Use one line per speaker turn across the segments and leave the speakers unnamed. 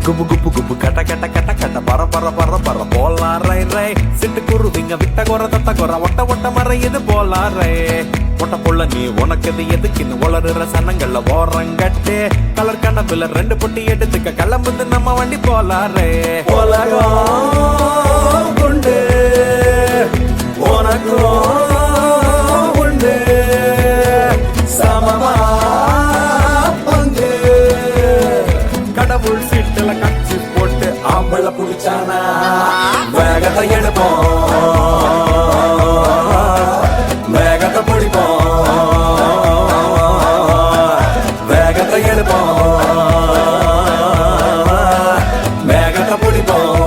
குபு குபு குபு கட்ட கட்ட கட்ட கட்ட பர பர பர பர போலாம் ரை ரை சிட்டுக்குருவிங்க விட்ட குற தத்த குற ஒட்ட ஒட்ட மறையுது போலாம் ரை ஒட்ட புள்ள நீ உனக்கு எதுக்குன்னு வளருற சனங்கள்ல ஓரங்கட்டு கலர் கணப்புல ரெண்டு பொட்டி எடுத்துக்க கிளம்புது நம்ம வண்டி போலாம் ரை உலகம் கொண்டு உனக்கும் உண்டு சமமா பங்கு கடவுள் சீட்டுல கட்சி போட்டு ஆம்பள புடிச்சானா வேகத்தை எடுப்போம் வேகத்தை பிடிப்போம் வேகத்தை எடுப்போம் வேகத்தை பிடிப்போம்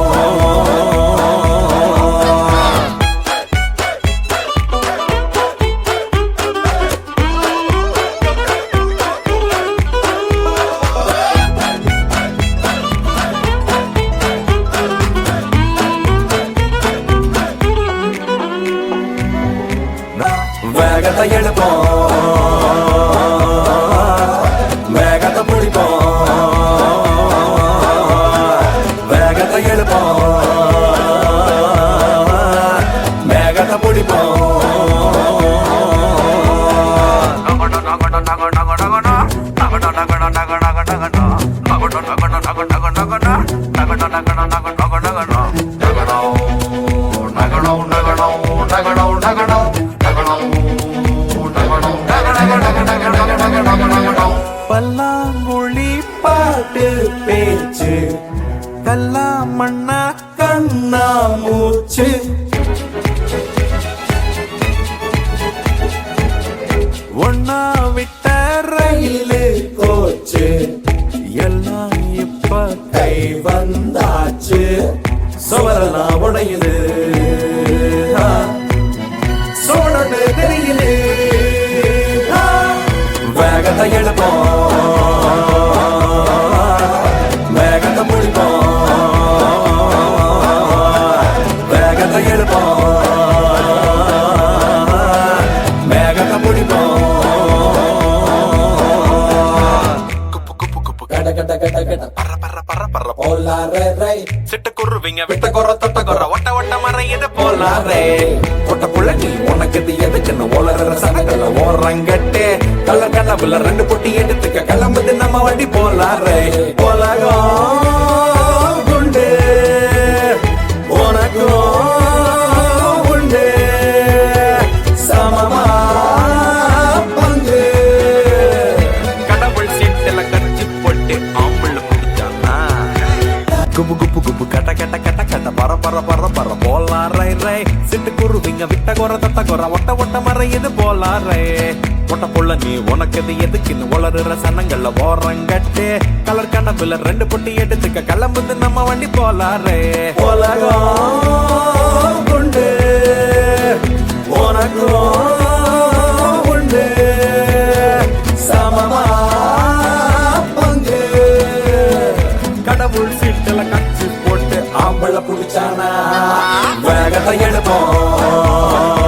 வேகத்தை எடுப்போம் வேகத்தை பிடிப்போம் வேகத்தை எடுப்போம் வேகத்தை பிடிப்போம் பல்லாங்குழி பாட்டு பேச்சு கல்லா மண்ணா கண்ணா மூச்சு ஒன்னா விட்ட ரயிலு கோச்சு எல்லாம் இப்ப கை வந்தாச்சு சோழலாம் உடையுது சோழனு தெரியுது வேகத்தை எழுப்போம் வேகத்தை முடிப்போம் வேகத்தை எழுப்போம் வேகத்தை முடிப்போம் குப்பு குப்பு குப்பு கட கட கட கட பர பர பர பர போலாரே ரை சிட்டுக்குருவிங்க விட்ட குற தொட்ட குற ஒட்ட ஒட்ட மறையுது போலாரே ஒட்ட புள்ள நீ உனக்கு எதுக்குன்னு ஓலற சனங்கள்ல ஓரங்கட்டு கலர் கண்ணப்புல ரெண்டு பொட்டி எடுத்துக்க கிளம்புது நம்ம வண்டி போலாரே உலகம் உண்டு உனக்கும் உண்டு சமமா பங்கு கடவுள் சீட்டுல கட்சி போட்டு ஆம்புள்ள குடிச்சானா குபு குபு குபு கட்ட கட்ட கட்ட கட்ட பர பர பர பர போலாம் ரை ரை சிட்டுக்குருவிங்க விட்ட குற தத்த குற ஒட்ட ஒட்ட மறையுது போலாம் ரை ஒட்ட புள்ள நீ உனக்கு எதுக்குன்னு வளருற சனங்கள்ல ஓரங்கட்டு கலர் கணப்புல ரெண்டு பொட்டி எடுத்துக்க கிளம்புது நம்ம வண்டி போலாரே உலகம் உண்டு உனக்கும் உண்டு சமமா பங்கு கடவுள் சீட்டுல கட்சி போட்டு ஆம்பள புடிச்சானா வேகத்தை எடுப்போம்